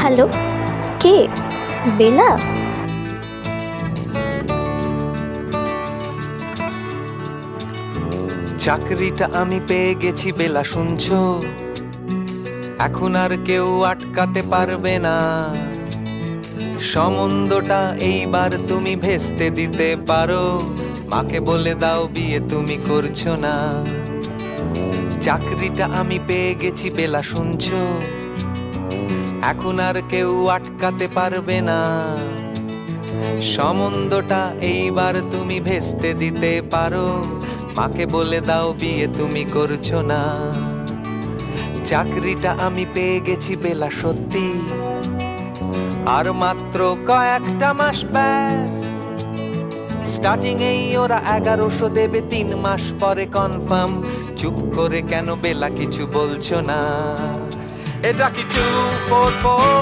Hello, কে? বেলা? চাকরিটা আমি পেয়ে গেছি বেলা, শুনছো? এখন আর কেউ আটকাতে পারবে না। সম্বন্ধটা এইবার তুমি ভেস্তে দিতে পারো। মাকে বলে দাও বিয়ে তুমি করছো না। চাকরিটা আমি পেয়ে গেছি বেলা, শুনছো? এখন আর কেউ আটকাতে পারবে না। সম্বন্ধটা এইবার তুমি ভেস্তে দিতে পারো। মাকে বলে দাও বিয়ে তুমি করছো না। চাকরিটা আমি পেয়ে গেছি বেলা, সত্যি। আর মাত্র কয়েকটা মাস ব্যাস। স্টার্টিং এই ওরা 1100 দেবে, 3 মাস পরে কনফার্ম। চুপ করে কেন বেলা কিছু বলছো না? এটা কি 244